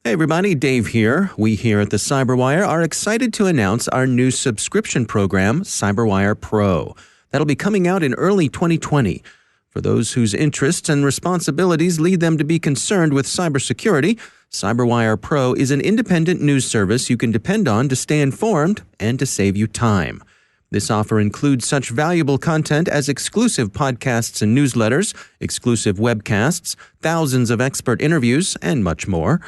Hey everybody, Dave here. We here at the CyberWire are excited to announce our new subscription program, CyberWire Pro. That'll be coming out in early 2020. For those whose interests and responsibilities lead them to be concerned with cybersecurity, CyberWire Pro is an independent news service you can depend on to stay informed and to save you time. This offer includes such valuable content as exclusive podcasts and newsletters, exclusive webcasts, thousands of expert interviews, and much more.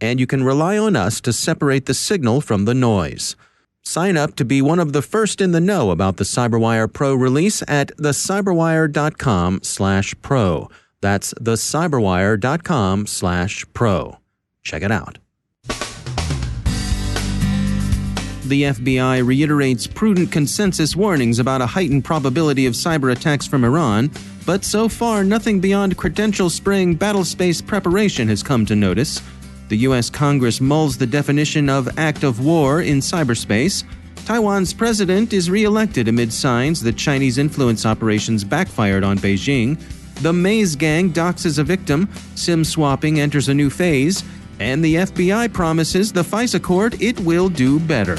And you can rely on us to separate the signal from the noise. Sign up to be one of the first in the know about the CyberWire Pro release at thecyberwire.com/pro. That's thecyberwire.com/pro. Check it out. The FBI reiterates prudent consensus warnings about a heightened probability of cyber attacks from Iran, but so far nothing beyond credential-spraying battlespace preparation has come to notice. The U.S. Congress mulls the definition of act of war in cyberspace. Taiwan's president is re-elected amid signs that Chinese influence operations backfired on Beijing. The Maze gang doxes a victim. SIM swapping enters a new phase. And the FBI promises the FISA Court it will do better.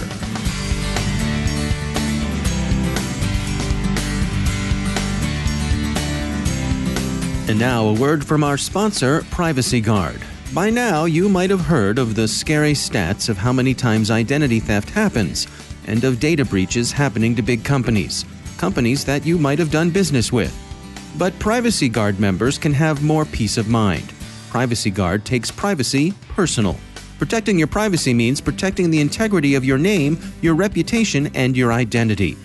And now a word from our sponsor, Privacy Guard. By now, you might have heard of the scary stats of how many times identity theft happens, and of data breaches happening to big companies that you might have done business with. But Privacy Guard members can have more peace of mind. Privacy Guard takes privacy personal. Protecting your privacy means protecting the integrity of your name, your reputation, and your identity.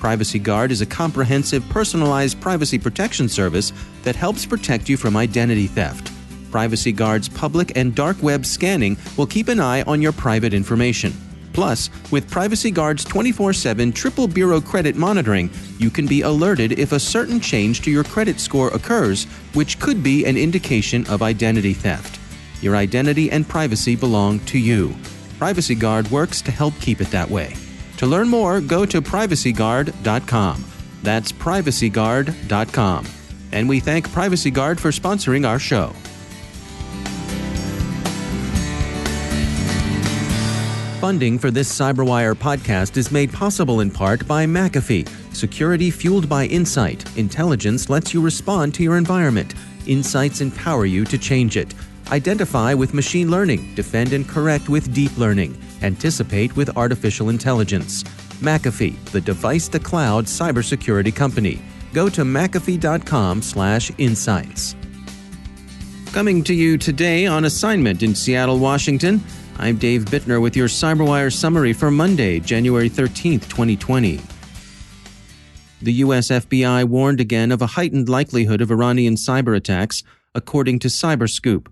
Privacy Guard is a comprehensive, personalized privacy protection service that helps protect you from identity theft. Privacy Guard's public and dark web scanning will keep an eye on your private information. Plus, with Privacy Guard's 24/7 triple bureau credit monitoring, you can be alerted if a certain change to your credit score occurs, which could be an indication of identity theft. Your identity and privacy belong to you. Privacy Guard works to help keep it that way. To learn more, go to privacyguard.com. That's privacyguard.com. And we thank Privacy Guard for sponsoring our show. Funding for this CyberWire podcast is made possible in part by McAfee. Security fueled by insight. Intelligence lets you respond to your environment. Insights empower you to change it. Identify with machine learning. Defend and correct with deep learning. Anticipate with artificial intelligence. McAfee, the device-to-cloud cybersecurity company. Go to mcafee.com/insights. Coming to you today on assignment in Seattle, Washington, I'm Dave Bittner with your CyberWire summary for Monday, January 13th, 2020. The U.S. FBI warned again of a heightened likelihood of Iranian cyber attacks, according to Cyberscoop.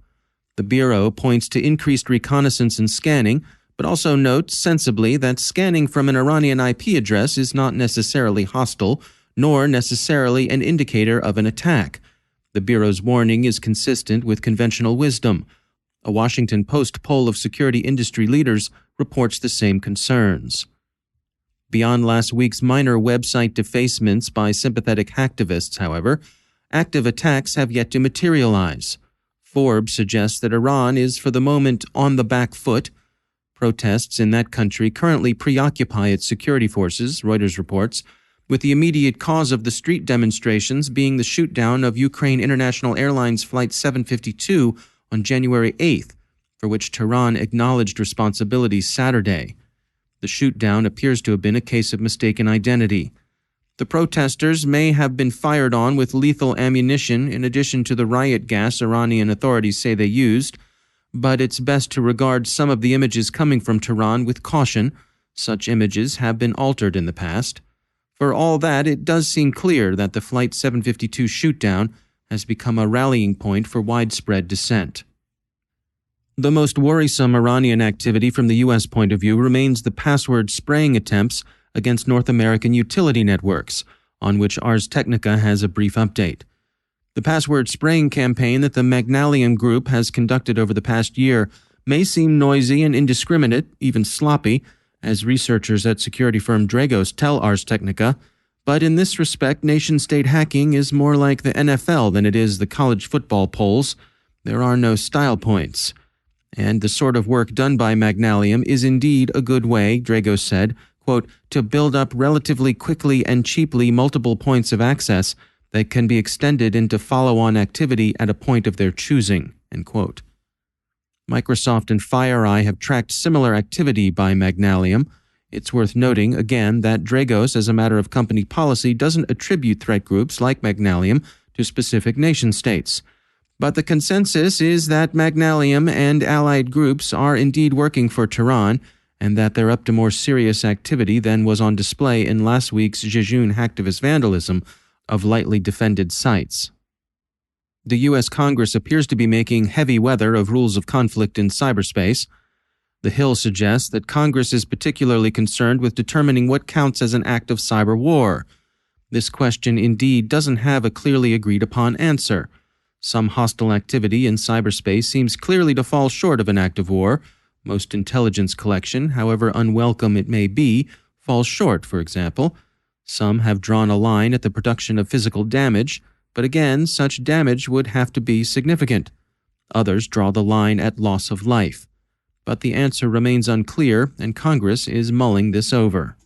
The Bureau points to increased reconnaissance and scanning, but also notes sensibly that scanning from an Iranian IP address is not necessarily hostile, nor necessarily an indicator of an attack. The Bureau's warning is consistent with conventional wisdom. A Washington Post poll of security industry leaders reports the same concerns. Beyond last week's minor website defacements by sympathetic hacktivists, however, active attacks have yet to materialize. Forbes suggests that Iran is for the moment on the back foot. Protests in that country currently preoccupy its security forces, Reuters reports, with the immediate cause of the street demonstrations being the shootdown of Ukraine International Airlines Flight 752 on January 8th, for which Tehran acknowledged responsibility Saturday. The shootdown appears to have been a case of mistaken identity. The protesters may have been fired on with lethal ammunition in addition to the riot gas Iranian authorities say they used, but it's best to regard some of the images coming from Tehran with caution. Such images have been altered in the past. For all that, it does seem clear that the Flight 752 shootdown has become a rallying point for widespread dissent. The most worrisome Iranian activity from the U.S. point of view remains the password spraying attempts against North American utility networks, on which Ars Technica has a brief update. The password spraying campaign that the Magnalium Group has conducted over the past year may seem noisy and indiscriminate, even sloppy, as researchers at security firm Dragos tell Ars Technica, but in this respect, nation-state hacking is more like the NFL than it is the college football polls. There are no style points. And the sort of work done by Magnalium is indeed a good way, Dragos said, quote, to build up relatively quickly and cheaply multiple points of access that can be extended into follow-on activity at a point of their choosing, end quote. Microsoft and FireEye have tracked similar activity by Magnalium. It's worth noting, again, that Dragos, as a matter of company policy, doesn't attribute threat groups like Magnalium to specific nation-states. But the consensus is that Magnalium and allied groups are indeed working for Tehran, and that they're up to more serious activity than was on display in last week's Jejune hacktivist vandalism of lightly defended sites. The U.S. Congress appears to be making heavy weather of rules of conflict in cyberspace. The Hill suggests that Congress is particularly concerned with determining what counts as an act of cyber war. This question indeed doesn't have a clearly agreed-upon answer. Some hostile activity in cyberspace seems clearly to fall short of an act of war. Most intelligence collection, however unwelcome it may be, falls short, for example. Some have drawn a line at the production of physical damage, but again, such damage would have to be significant. Others draw the line at loss of life. But the answer remains unclear, and Congress is mulling this over.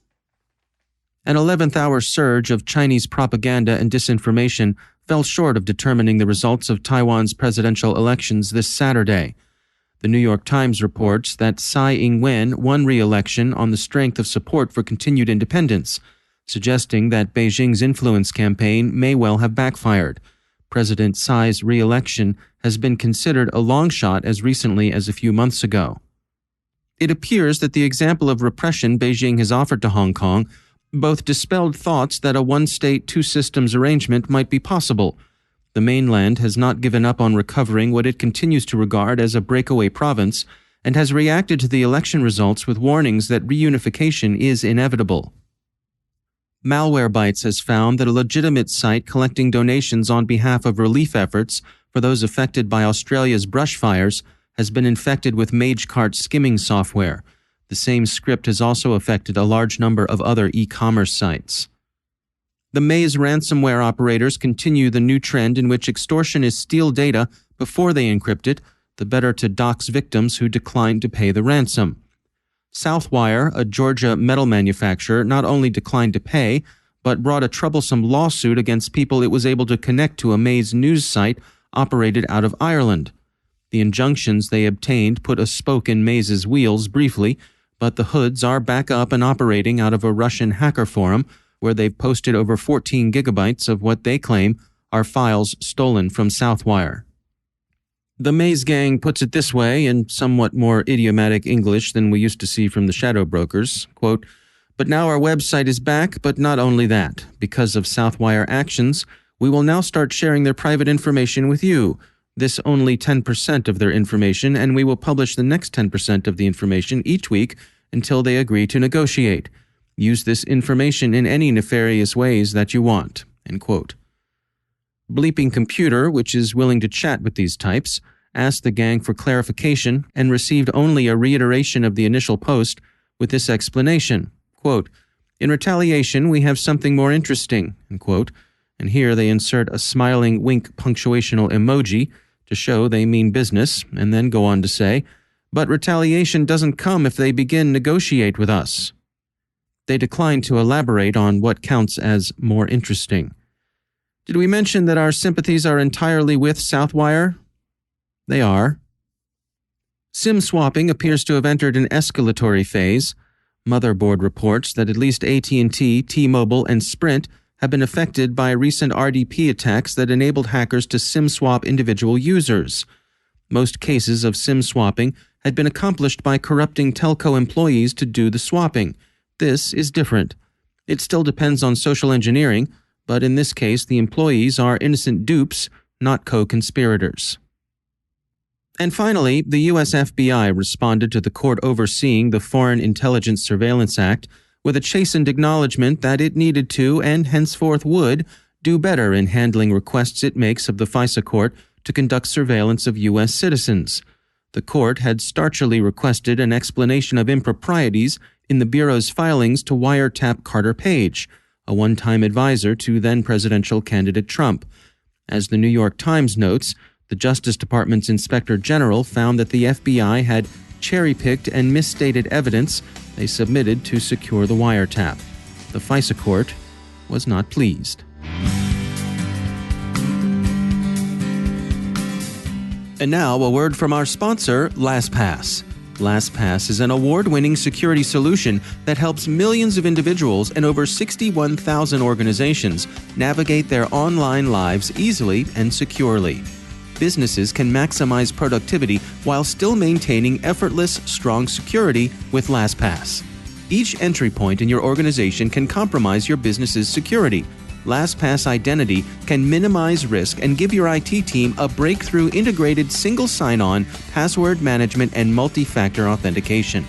An 11th-hour surge of Chinese propaganda and disinformation fell short of determining the results of Taiwan's presidential elections this Saturday. The New York Times reports that Tsai Ing-wen won re-election on the strength of support for continued independence, suggesting that Beijing's influence campaign may well have backfired. President Tsai's re-election has been considered a long shot as recently as a few months ago. It appears that the example of repression Beijing has offered to Hong Kong both dispelled thoughts that a one-state, two-systems arrangement might be possible. The mainland has not given up on recovering what it continues to regard as a breakaway province and has reacted to the election results with warnings that reunification is inevitable. Malwarebytes has found that a legitimate site collecting donations on behalf of relief efforts for those affected by Australia's brush fires has been infected with MageCart skimming software. The same script has also affected a large number of other e-commerce sites. The Maze ransomware operators continue the new trend in which extortionists steal data before they encrypt it, the better to dox victims who decline to pay the ransom. CyberWire, a Georgia metal manufacturer, not only declined to pay, but brought a troublesome lawsuit against people it was able to connect to a Maze news site operated out of Ireland. The injunctions they obtained put a spoke in Maze's wheels briefly, but the hoods are back up and operating out of a Russian hacker forum where they've posted over 14 gigabytes of what they claim are files stolen from CyberWire. The Maze gang puts it this way in somewhat more idiomatic English than we used to see from the shadow brokers, quote, "But now our website is back, but not only that. Because of CyberWire actions, we will now start sharing their private information with you. This only 10% of their information, and we will publish the next 10% of the information each week until they agree to negotiate. Use this information in any nefarious ways that you want." End quote. Bleeping Computer, which is willing to chat with these types, asked the gang for clarification and received only a reiteration of the initial post with this explanation, quote, "In retaliation, we have something more interesting," end quote, and here they insert a smiling wink punctuational emoji to show they mean business, and then go on to say, "But retaliation doesn't come if they begin negotiate with us." They decline to elaborate on what counts as more interesting. Did we mention that our sympathies are entirely with CyberWire? They are. SIM swapping appears to have entered an escalatory phase. Motherboard reports that at least AT&T, T-Mobile, and Sprint have been affected by recent RDP attacks that enabled hackers to SIM swap individual users. Most cases of SIM swapping had been accomplished by corrupting telco employees to do the swapping. This is different. It still depends on social engineering, but in this case the employees are innocent dupes, not co-conspirators. And finally, the U.S. FBI responded to the court overseeing the Foreign Intelligence Surveillance Act with a chastened acknowledgement that it needed to, and henceforth would, do better in handling requests it makes of the FISA Court to conduct surveillance of U.S. citizens. The court had starchily requested an explanation of improprieties in the Bureau's filings to wiretap Carter Page, a one-time advisor to then-presidential candidate Trump. As the New York Times notes, the The Justice Department's Inspector General found that the FBI had cherry-picked and misstated evidence they submitted to secure the wiretap. The FISA Court was not pleased. And now, a word from our sponsor, LastPass. LastPass is an award-winning security solution that helps millions of individuals and over 61,000 organizations navigate their online lives easily and securely. Businesses can maximize productivity while still maintaining effortless, strong security with LastPass. Each entry point in your organization can compromise your business's security. LastPass Identity can minimize risk and give your IT team a breakthrough integrated single sign-on, password management, and multi-factor authentication.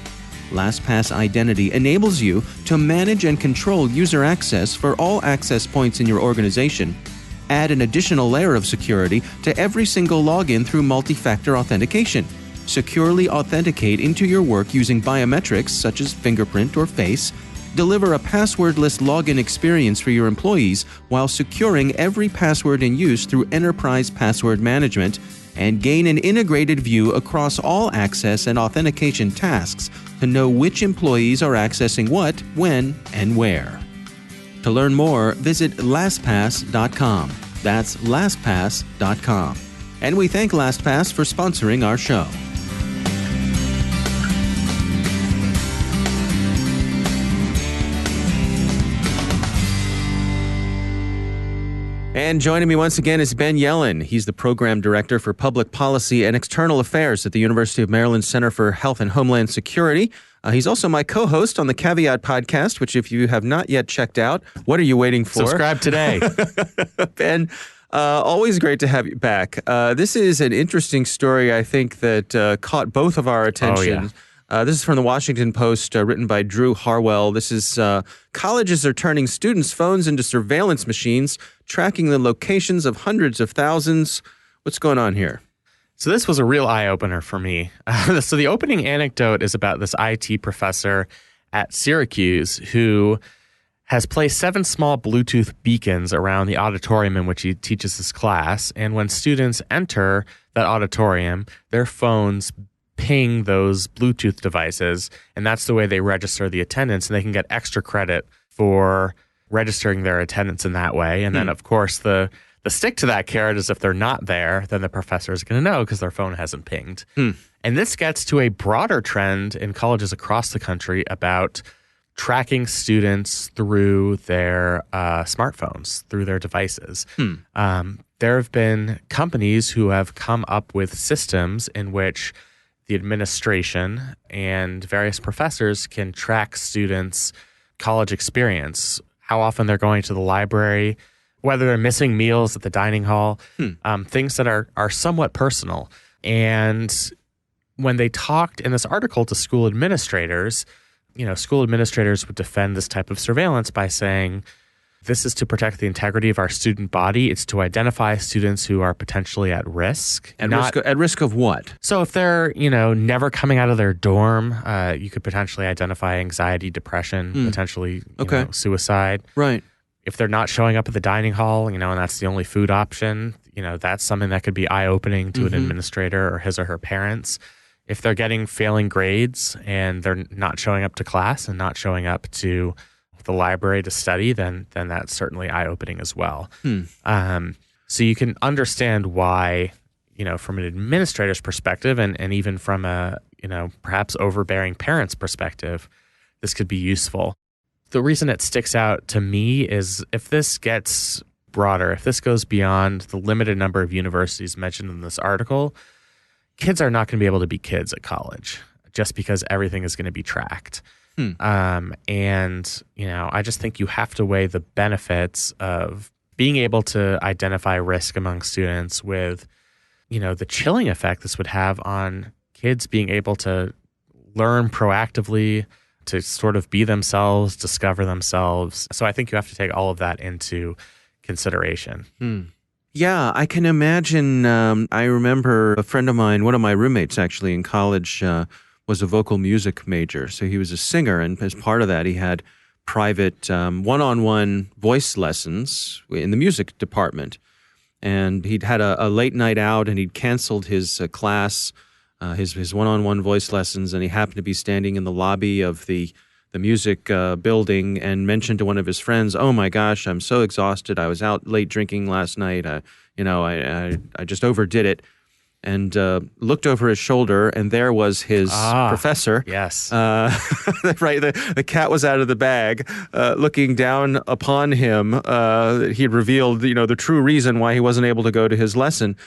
LastPass Identity enables you to manage and control user access for all access points in your organization. Add an additional layer of security to every single login through multi-factor authentication. Securely authenticate into your work using biometrics such as fingerprint or face. Deliver a passwordless login experience for your employees while securing every password in use through enterprise password management, and gain an integrated view across all access and authentication tasks to know which employees are accessing what, when, and where. To learn more, visit LastPass.com. That's LastPass.com. And we thank LastPass for sponsoring our show. And joining me once again is Ben Yelin. He's the Program Director for Public Policy and External Affairs at the University of Maryland Center for Health and Homeland Security. He's also my co-host on the Caveat podcast, which if you have not yet checked out, what are you waiting for? Subscribe today. Ben, always great to have you back. This is an interesting story, I think, that caught both of our attention. Oh, yeah. This is from the Washington Post, written by Drew Harwell. This is colleges are turning students' phones into surveillance machines, tracking the locations of hundreds of thousands. What's going on here? So this was a real eye-opener for me. So the opening anecdote is about this IT professor at Syracuse who has placed 7 small Bluetooth beacons around the auditorium in which he teaches his class. And when students enter that auditorium, their phones ping those Bluetooth devices, and that's the way they register the attendance, and they can get extra credit for registering their attendance in that way. And then, of course, the stick to that carrot is if they're not there, then the professor is going to know because their phone hasn't pinged. And this gets to a broader trend in colleges across the country about tracking students through their smartphones, through their devices. There have been companies who have come up with systems in which the administration and various professors can track students' college experience, how often they're going to the library, whether they're missing meals at the dining hall, things that are somewhat personal. And when they talked in this article to school administrators, school administrators would defend this type of surveillance by saying, this is to protect the integrity of our student body. It's to identify students who are potentially at risk. At risk of what? So if they're, never coming out of their dorm, you could potentially identify anxiety, depression, potentially suicide. Right. If they're not showing up at the dining hall, and that's the only food option, that's something that could be eye-opening to an administrator or his or her parents. If they're getting failing grades and they're not showing up to class and not showing up to the library to study, then that's certainly eye-opening as well. So you can understand why, from an administrator's perspective and even from a, perhaps overbearing parent's perspective, this could be useful. The reason it sticks out to me is if this gets broader, if this goes beyond the limited number of universities mentioned in this article, kids are not going to be able to be kids at college just because everything is going to be tracked. I just think you have to weigh the benefits of being able to identify risk among students with, the chilling effect this would have on kids being able to learn proactively, to sort of be themselves, discover themselves. So I think you have to take all of that into consideration. Yeah, I can imagine. I remember a friend of mine, one of my roommates actually in college, was a vocal music major. So he was a singer, and as part of that, he had private one-on-one voice lessons in the music department. and he'd had a late night out, and he'd canceled his class, his one-on-one voice lessons, and he happened to be standing in the lobby of the music building and mentioned to one of his friends, "Oh my gosh, I'm so exhausted. I was out late drinking last night. I just overdid it." And looked over his shoulder, and there was his professor. Yes. Right, the cat was out of the bag, looking down upon him. He had revealed, the true reason why he wasn't able to go to his lesson.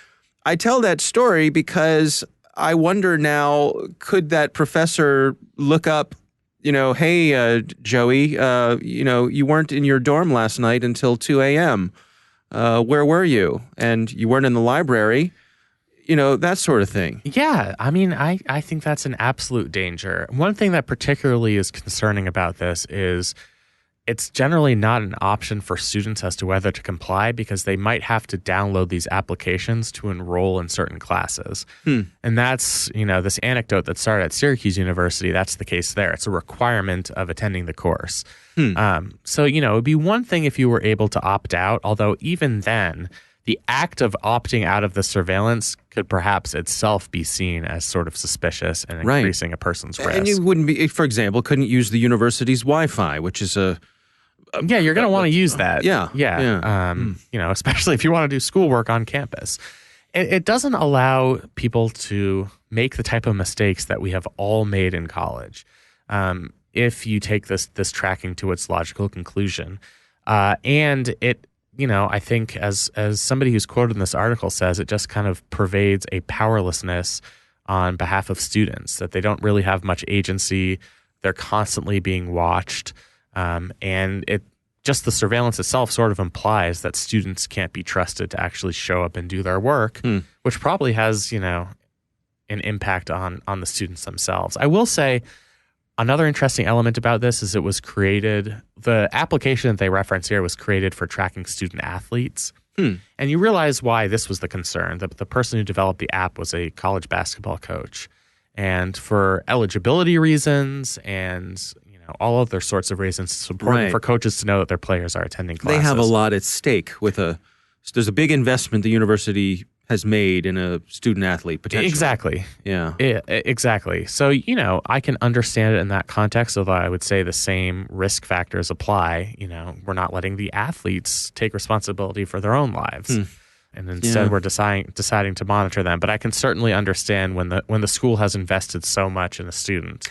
I tell that story because I wonder now, could that professor look up, hey, Joey, you weren't in your dorm last night until 2 a.m. Where were you? And you weren't in the library. That sort of thing. Yeah, I mean, I think that's an absolute danger. One thing that particularly is concerning about this is it's generally not an option for students as to whether to comply because they might have to download these applications to enroll in certain classes. And that's, this anecdote that started at Syracuse University, that's the case there. It's a requirement of attending the course. So, it would be one thing if you were able to opt out, although even then, the act of opting out of the surveillance could perhaps itself be seen as sort of suspicious and increasing a person's risk. And you wouldn't be, for example, couldn't use the university's Wi-Fi, which is you're going to want to use that. Yeah. Especially if you want to do schoolwork on campus. It doesn't allow people to make the type of mistakes that we have all made in college. If you take this tracking to its logical conclusion, and it. I think as somebody who's quoted in this article says, it just kind of pervades a powerlessness on behalf of students, that they don't really have much agency. They're constantly being watched. And the surveillance itself sort of implies that students can't be trusted to actually show up and do their work, which probably has, an impact on the students themselves. I will say, another interesting element about this is the application that they reference here was created for tracking student athletes. And you realize why this was the concern. The person who developed the app was a college basketball coach. And for eligibility reasons and all other sorts of reasons, it's important for coaches to know that their players are attending classes. They have a lot at stake there's a big investment the university has made in a student athlete potentially. Exactly. Yeah. Exactly. So, I can understand it in that context, although I would say the same risk factors apply. We're not letting the athletes take responsibility for their own lives. And instead we're deciding to monitor them. But I can certainly understand when the school has invested so much in a student.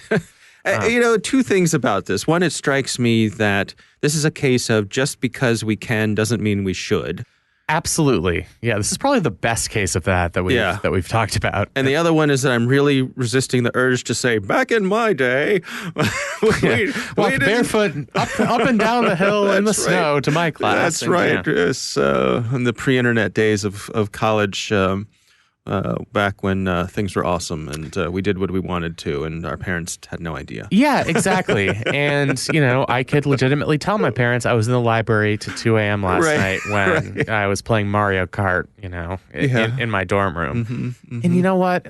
Two things about this. One, it strikes me that this is a case of just because we can doesn't mean we should. Absolutely. Yeah, this is probably the best case of that we've talked about. And the other one is that I'm really resisting the urge to say, back in my day, we walked barefoot up and down the hill in the snow to my class. That's right. Yes, in the pre-internet days of college, back when things were awesome and we did what we wanted to and our parents had no idea. Yeah, exactly. And, I could legitimately tell my parents I was in the library to 2 a.m. last night when I was playing Mario Kart, in my dorm room. And you know what?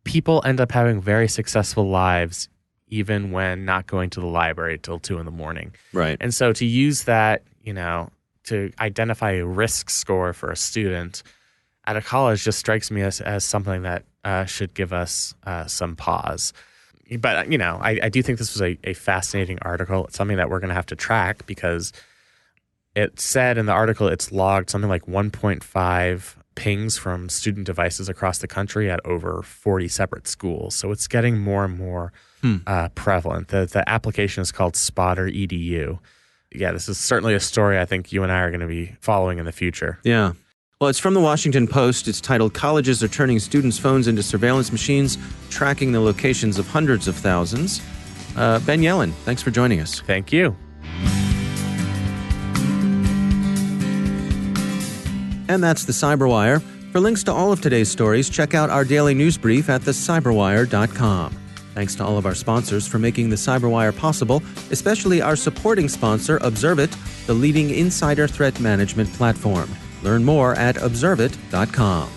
People end up having very successful lives even when not going to the library till 2 a.m. Right. And so to use that, to identify a risk score for a student at a college just strikes me as something that should give us some pause. But, I do think this was a fascinating article. It's something that we're going to have to track because it said in the article it's logged something like 1.5 pings from student devices across the country at over 40 separate schools. So it's getting more and more prevalent. The application is called Spotter EDU. Yeah, this is certainly a story I think you and I are going to be following in the future. Yeah. Well, it's from the Washington Post. It's titled, "Colleges Are Turning Students' Phones into Surveillance Machines, Tracking the Locations of Hundreds of Thousands." Ben Yelin, thanks for joining us. Thank you. And that's the CyberWire. For links to all of today's stories, check out our daily news brief at thecyberwire.com. Thanks to all of our sponsors for making the CyberWire possible, especially our supporting sponsor, Observit, the leading insider threat management platform. Learn more at observit.com.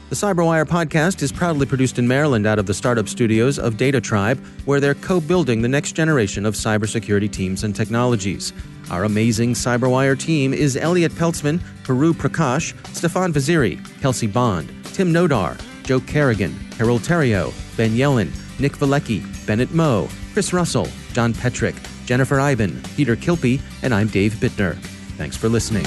The CyberWire podcast is proudly produced in Maryland out of the startup studios of Data Tribe, where they're co-building the next generation of cybersecurity teams and technologies. Our amazing CyberWire team is Elliot Peltzman, Peru Prakash, Stefan Vaziri, Kelsey Bond, Tim Nodar, Joe Kerrigan, Harold Terrio, Ben Yelin, Nick Valecki, Bennett Moe, Chris Russell, John Petrick, Jennifer Iben, Peter Kilpie, and I'm Dave Bittner. Thanks for listening.